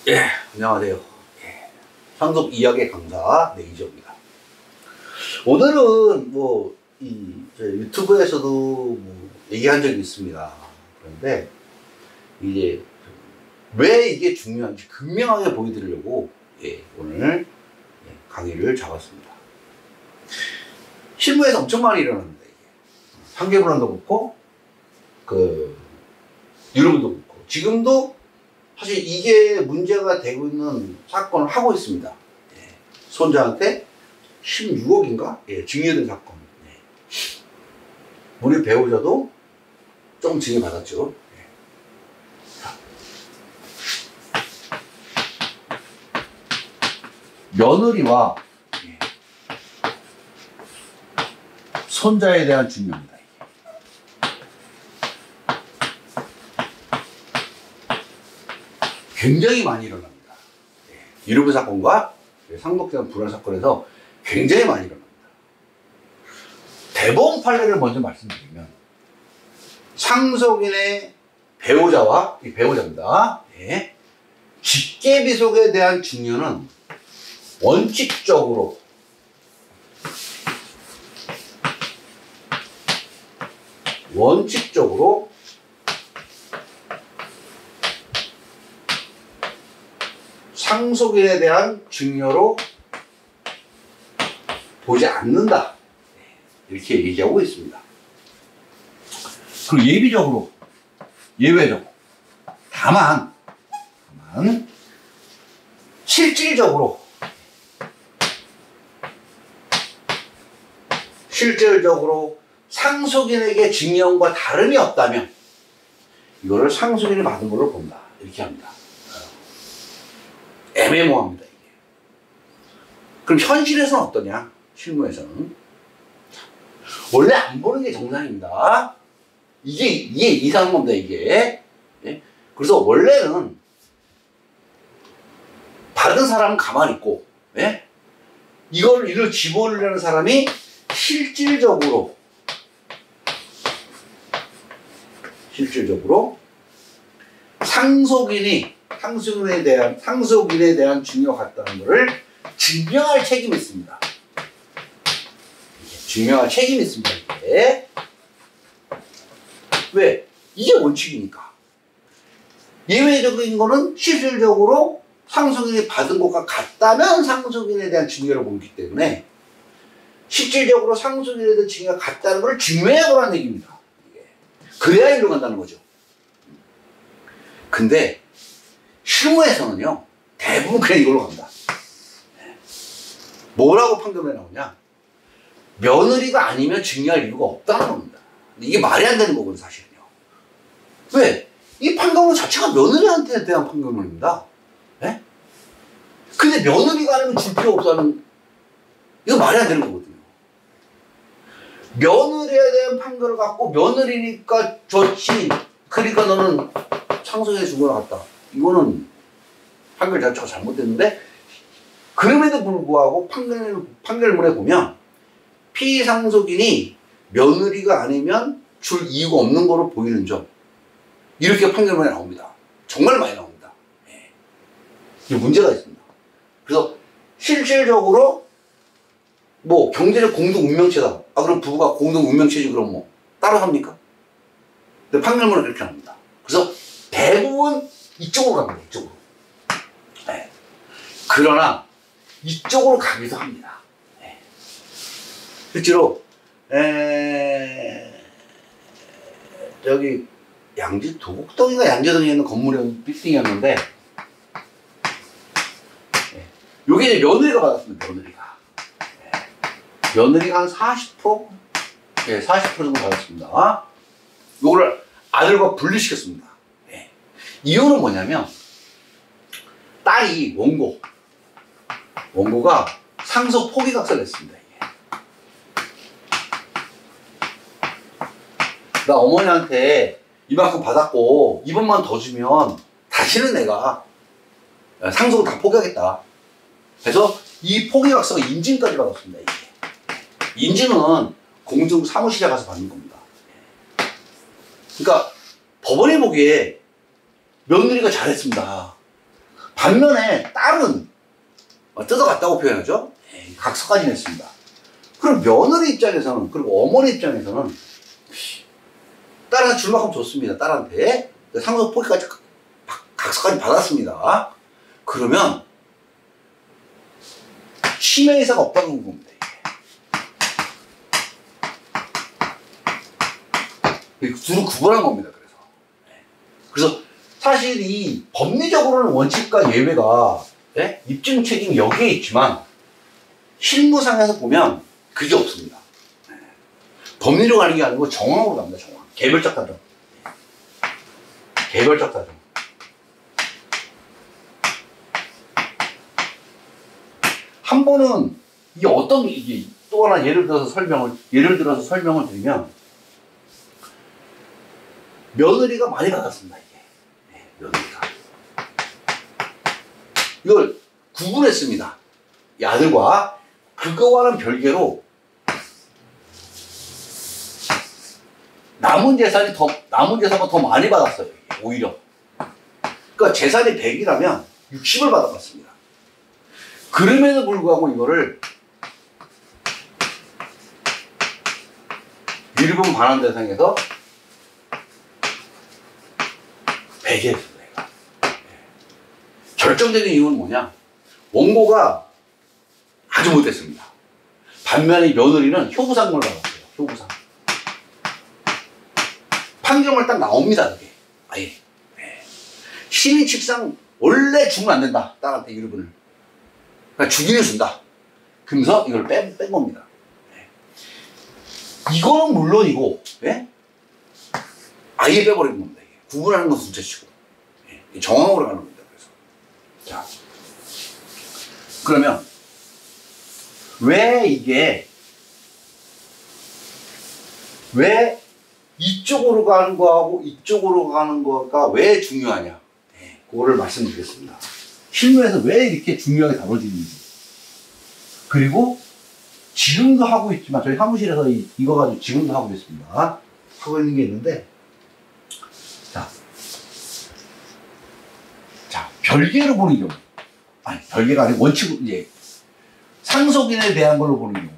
예, 안녕하세요. 예, 상속 이야기 강사 이지호입니다. 오늘은 유튜브에서도 얘기한 적이 있습니다. 그런데 이제 왜 이게 중요한지 극명하게 보여드리려고 오늘 강의를 잡았습니다. 실무에서 엄청 많이 일어납니다. 이게 판결문도 그렇고 유럽도 그렇고 지금도 사실 이게 문제가 되고 있는 사건을 하고 있습니다. 손자한테 16억인가? 증여된 사건. 우리 배우자도 조금 증여받았죠. 며느리와 손자에 대한 증여입니다. 굉장히 많이 일어납니다. 유류부 사건과 상속재산 불안 사건에서 굉장히 많이 일어납니다. 대법원 판례를 먼저 말씀드리면 상속인의 배우자와 이 배우자입니다. 직계비속에 대한 증여는 원칙적으로 상속인에 대한 증여로 보지 않는다. 이렇게 얘기하고 있습니다. 그리고 예외적으로, 다만, 실질적으로 상속인에게 증여과 다름이 없다면, 이거를 상속인이 받은 걸로 본다. 이렇게 합니다. 애매모호합니다, 이게. 그럼 현실에서는 어떠냐? 실무에서는. 원래 안 보는 게 정상입니다. 이게 이상한 겁니다, 이게. 그래서 원래는 받은 사람은 가만히 있고, 이를 집어넣으려는 사람이 실질적으로 상속인에 대한 증여가 같다는 것을 증명할 책임이 있습니다. 증명할 책임이 있습니다. 이게. 왜? 이게 원칙이니까. 예외적인 거는 실질적으로 상속인이 받은 것과 같다면 상속인에 대한 증여를 보기 때문에 실질적으로 상속인에 대한 증여가 같다는 걸 증명해 보라는 얘기입니다. 그래야 일로 간다는 거죠. 근데 실무에서는요, 대부분 그냥 이걸로 갑니다. 뭐라고 판결문에 나오냐? 며느리가 아니면 증여할 이유가 없다는 겁니다. 이게 말이 안 되는 거거든요, 사실은요. 왜? 이 판결문 자체가 며느리한테 대한 판결문입니다. 근데 며느리가 아니면 줄 필요 없다는, 이거 말이 안 되는 거거든요. 며느리에 대한 판결을 갖고 며느리니까 좋지, 그러니까 너는 상속에 준 거나 같다. 이거는 판결 자체가 잘못됐는데, 그럼에도 불구하고 판결문에 보면 피상속인이 며느리가 아니면 줄 이유가 없는 거로 보이는 점, 이렇게 판결문에 나옵니다. 정말 많이 나옵니다. 이게 문제가 있습니다. 그래서 실질적으로 경제적 공동 운명체다. 그럼 부부가 공동 운명체지, 그럼 따로 삽니까? 근데 판결문은 그렇게 나옵니다. 그래서 대부분 이쪽으로 갑니다. 이쪽으로. 그러나 이쪽으로 가기도 합니다. 실제로 저기 도곡동인가 양재동에 있는 건물이 빌딩이었는데, 요게 이제 며느리가 받았습니다. 며느리가 한 40%? 40% 정도 받았습니다. 요거를 아들과 분리시켰습니다. 이유는 뭐냐면, 딸이 원고가 상속 포기각서를 냈습니다. 나 어머니한테 이만큼 받았고 이번만 더 주면 다시는 내가 상속을 다 포기하겠다. 그래서 이 포기각서가 인증까지 받았습니다. 이게. 인증은 공중 사무실에 가서 받는 겁니다. 그러니까 법원이 보기에 며느리가 잘했습니다. 반면에 딸은 뜯어갔다고 표현하죠. 각서까지 냈습니다. 그럼 며느리 입장에서는, 그리고 어머니 입장에서는 딸한테 줄 만큼 줬습니다. 딸한테 상속 포기까지 각서까지 받았습니다. 그러면 침해 의사가 없다는 겁니다. 둘을 구분한 겁니다. 그래서 사실 이 법리적으로는 원칙과 예외가 입증 책임이 여기에 있지만 실무상에서 보면 그게 없습니다. 법리로 가는 게 아니고 정황으로 갑니다. 정황. 개별적 다정. 개별적 다정. 한 번은 이게 어떤 이게 또 하나 예를 들어서 설명을 드리면 며느리가 많이 받았습니다. 이게 며느리가 이걸 구분했습니다. 이 아들과 그거와는 별개로 남은 재산보다 더 많이 받았어요. 오히려. 그러니까 재산이 100이라면 60을 받아봤습니다. 그럼에도 불구하고 이거를 유류분 반환 대상에서 배제했습니다. 결정적인 이유는 뭐냐? 원고가 아주 못했습니다. 반면에 며느리는 효부상을 받았어요. 효부상. 판결만 딱 나옵니다. 그게 아예. 시민칙상 원래 주면 안 된다. 딸한테 유류분을. 그러니까 주기는 준다. 그러면서 이걸 뺀 겁니다. 이거는 물론이고, 아예 빼버린 겁니다. 이게. 구분하는 건 둘째치고. 정황으로 가는 겁니다. 그래서. 자. 그러면, 왜 이쪽으로 가는 거하고 이쪽으로 가는 거가 왜 중요하냐. 그거를 말씀드리겠습니다. 실무에서 왜 이렇게 중요하게 다뤄지는지. 그리고 지금도 하고 있지만 저희 사무실에서 이거 가지고 지금도 하고 있습니다. 하고 있는 게 있는데 자 별개로 보는 경우 아니 별개가 아니고 원칙으로 이제 상속인에 대한 걸로 보는 경우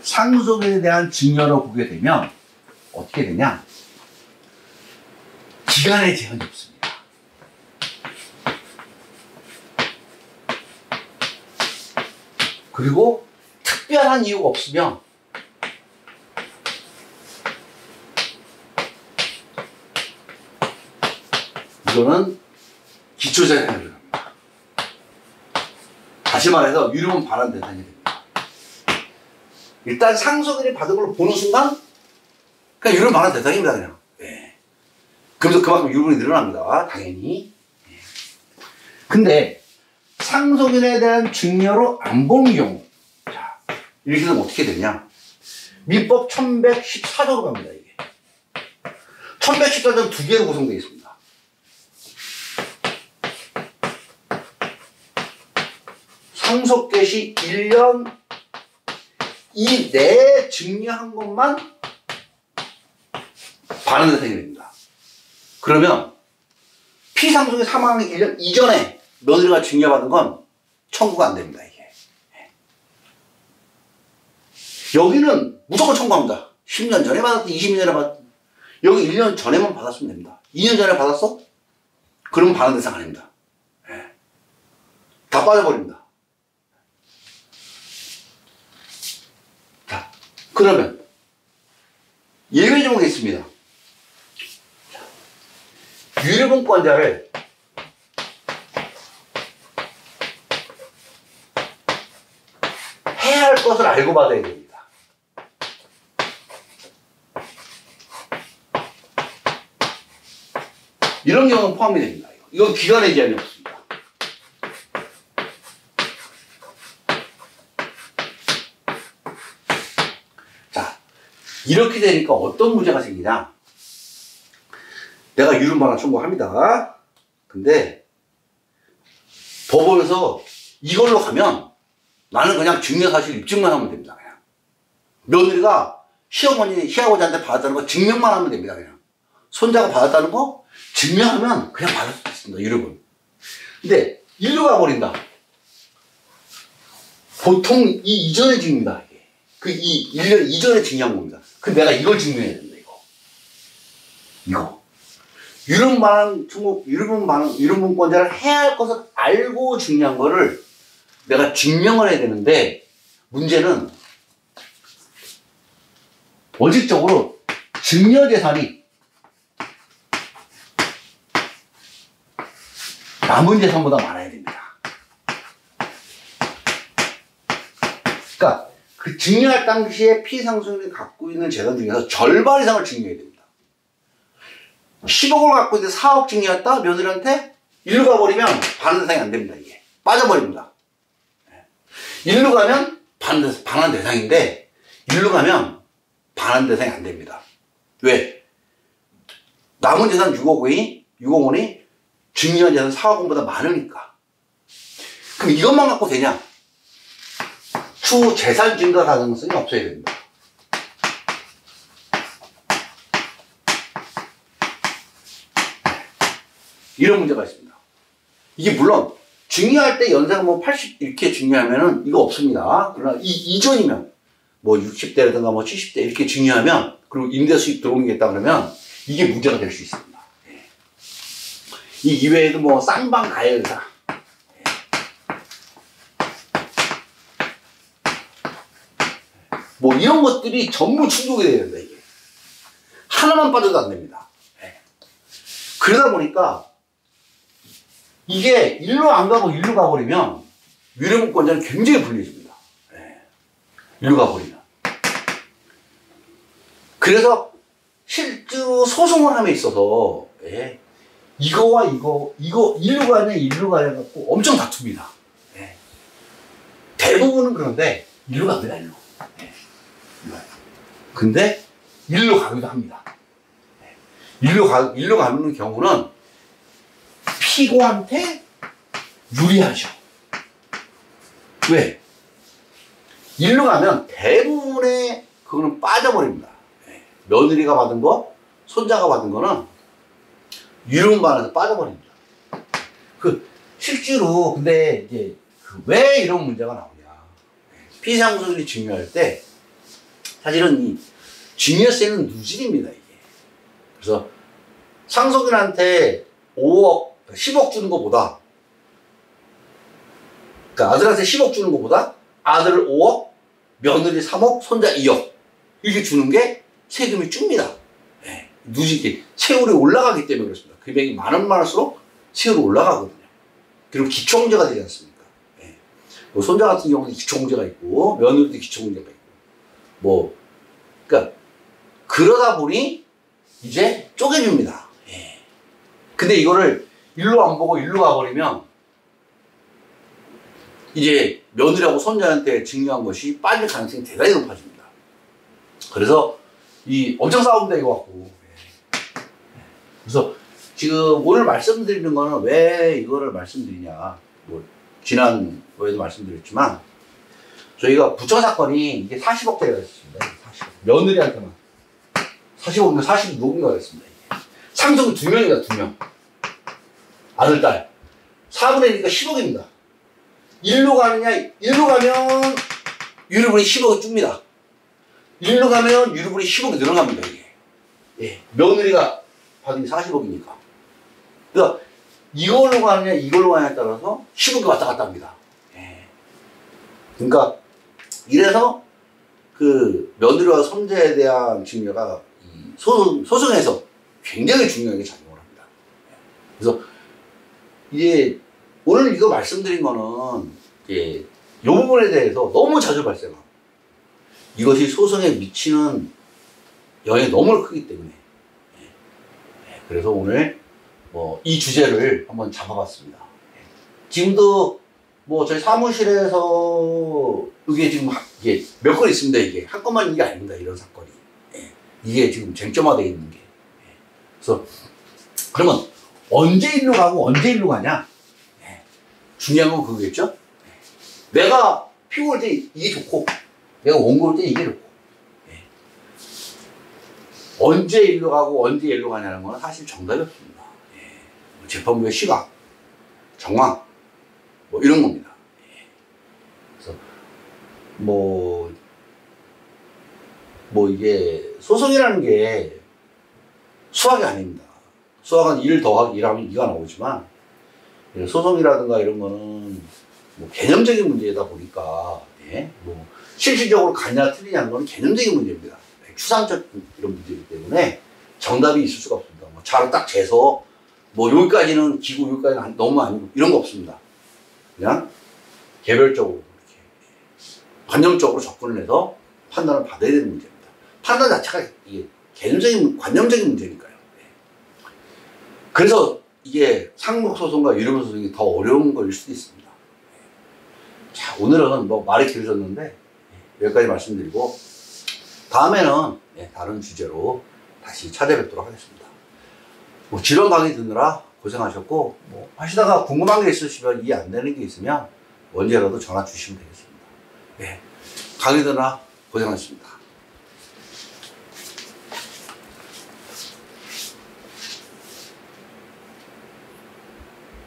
상속인에 대한 증여로 보게 되면 어떻게 되냐 기간의 제한이 없습니다. 그리고 특별한 이유가 없으면 이거는 기초재산에 들어갑니다. 다시 말해서 유류분 반환 대상이 됩니다. 일단 상속인이 받은 걸 보는 순간 그냥 유류분 반환 대상입니다. 그냥. 그래서 그만큼 유류분이 늘어납니다. 당연히. 근데 상속인에 대한 증여로 안 보는 경우 자 이렇게 되면 어떻게 되냐 민법 1114조로 갑니다. 이게 1114조는 두 개로 구성되어 있습니다. 상속 개시 1년 이내에 증여한 것만 반환 대상이 됩니다. 그러면 피상속의 사망 1년 이전에 며느리가 증여받은 건 청구가 안 됩니다. 이게. 여기는 무조건 청구합니다. 10년 전에 받았든 20년 전에 받았든 여기 1년 전에만 받았으면 됩니다. 2년 전에 받았어? 그러면 반환 대상 아닙니다. 다 빠져버립니다. 자, 그러면 예외 조항이 있습니다. 유류분권자를 해야 할 것을 알고 받아야 됩니다. 이런 경우는 포함이 됩니다. 이건 기간의 제한이 없습니다. 자, 이렇게 되니까 어떤 문제가 생기냐? 내가 유류분반환 청구합니다. 근데 법원에서 이걸로 가면 나는 그냥 증여사실 입증만 하면 됩니다. 그냥 며느리가 시어머니, 시아버지한테 받았다는 거 증명만 하면 됩니다. 그냥 손자가 받았다는 거 증명하면 그냥 받을 수 있습니다. 유럽은. 근데 일로 가버린다. 보통 이 이전에 증명다. 이 1년 이전에 증명한 겁니다. 근데 내가 이걸 증명해야 된다. 이거. 유럽문권자를 해야 할 것을 알고 증명한 거를 내가 증명을 해야 되는데, 문제는 원칙적으로 증여재산이 남은 재산보다 많아야 됩니다. 그러니까 그 증여할 당시에 피상속인이 갖고 있는 재산 중에서 절반 이상을 증여해야 됩니다. 10억을 갖고 있는데 4억 증여했다? 며느리한테? 일로 가버리면 반환 대상이 안 됩니다. 이게 빠져버립니다. 일로 가면 반환 대상인데, 일로 가면 반환 대상이 안 됩니다. 왜? 남은 재산 6억 원이 증여한 재산 4억 원보다 많으니까. 그럼 이것만 갖고 되냐? 추후 재산 증가 가능성이 없어야 됩니다. 이런 문제가 있습니다. 이게 물론 증여할 때 연세가 뭐 80 이렇게 증여하면은 이거 없습니다. 그러나 이 이전이면 뭐 60대라든가 뭐 70대 이렇게 증여하면, 그리고 임대 수익 들어오는 게 있다 그러면 이게 문제가 될 수 있습니다. 이 이외에도 뭐 쌍방 가해의사, 뭐 이런 것들이 전부 충족이 돼야 된다. 이게 하나만 빠져도 안 됩니다. 그러다 보니까 이게 일로 안 가고 일로 가버리면 유료문권자는 굉장히 불리해집니다. 일로 가버리면. 그래서 실제로 소송을 함에 있어서 이거와 이거 일로 가냐 일로 가냐 갖고 엄청 다툽니다. 대부분은 그런데 일로 갑니다. 일로. 근데 일로 가기도 합니다. 일로 가는 경우는 피고한테 유리하죠. 왜? 일로 가면 대부분의 그거는 빠져버립니다. 며느리가 받은 거, 손자가 받은 거는 유료문반에서 빠져버립니다. 실제로 근데 이제 왜 이런 문제가 나오냐? 피상속인이 증여할 때 사실은 이 증여세는 누진입니다. 이게. 그래서 상속인한테 5억, 10억 주는 것보다, 그러니까 아들한테 10억 주는 것보다 아들 5억, 며느리 3억, 손자 2억 이렇게 주는 게 세금이 줍니다. 누지게 세율이 올라가기 때문에 그렇습니다. 금액이 많으면 많을수록 세율이 올라가거든요. 그리고 기초공제가 되지 않습니까? 뭐 손자 같은 경우는 기초공제가 있고 며느리도 기초공제가 있고 그러니까 그러다 보니 이제 쪼개줍니다. 근데 이거를 일로 안 보고 일로 가버리면 이제 며느리하고 손자한테 증여한 것이 빠질 가능성이 대단히 높아집니다. 그래서 엄청 싸웁니다, 이거 갖고. 그래서 지금 오늘 말씀드리는 거는 왜 이거를 말씀드리냐. 지난번에도 말씀드렸지만, 저희가 부처 사건이 이게 40억대가 됐습니다. 40억. 며느리한테만. 40억인가 40억 누군가 됐습니다. 상속이 2명이다, 2명. 아들, 딸. 4분의 1이니까 10억입니다. 일로 가면 유류분이 10억이 줍니다. 일로 가면 유류분이 10억이 늘어납니다, 이게. 며느리가 받은 게 40억이니까. 그러니까 이걸로 가느냐, 이걸로 가느냐에 따라서 10억이 왔다 갔다 합니다. 그러니까 이래서 며느리와 손자에 대한 증여가 소송에서 굉장히 중요하게 작용을 합니다. 그래서 이제 오늘 이거 말씀드린 거는 이 부분에 대해서 너무 자주 발생하고 이것이 소송에 미치는 영향이 너무 크기 때문에 그래서 오늘 이 주제를 한번 잡아봤습니다. 지금도 저희 사무실에서 이게 지금 몇 건 있습니다. 이게 한 건만 있는 게 아닙니다. 이런 사건이 이게 지금 쟁점화되어 있는 게. 그래서 그러면 언제 일로 가고 언제 일로 가냐? 중요한 건 그거겠죠? 내가 피고 올 때 이게 좋고 내가 원고 올 때 이게 좋고 언제 일로 가고 언제 일로 가냐는 건 사실 정답이 없습니다. 예. 재판부의 시각, 정황, 뭐 이런 겁니다. 예. 그래서 뭐 이게 소송이라는 게 수학이 아닙니다. 수학은 1 더하기 1하면 2가 나오지만 소송이라든가 이런 거는 뭐 개념적인 문제다 보니까 예? 뭐 실질적으로 가냐 틀리냐는 건 개념적인 문제입니다. 추상적 이런 문제이기 때문에 정답이 있을 수가 없습니다. 뭐 자로 딱 재서 뭐 여기까지는 기고 여기까지는 너무 아니고 이런 거 없습니다. 그냥 개별적으로 이렇게 관념적으로 접근을 해서 판단을 받아야 되는 문제입니다. 판단 자체가 이게 개념적인 관념적인 문제니까요. 그래서 이게 상목소송과 유료소송이 더 어려운 거일 수도 있습니다. 자, 오늘은 뭐 말이 길어졌는데 여기까지 말씀드리고 다음에는 다른 주제로 다시 찾아뵙도록 하겠습니다. 뭐 지론 강의 듣느라 고생하셨고 뭐 하시다가 궁금한 게 있으시면 이해 안 되는 게 있으면 언제라도 전화 주시면 되겠습니다. 강의 듣느라 고생하셨습니다.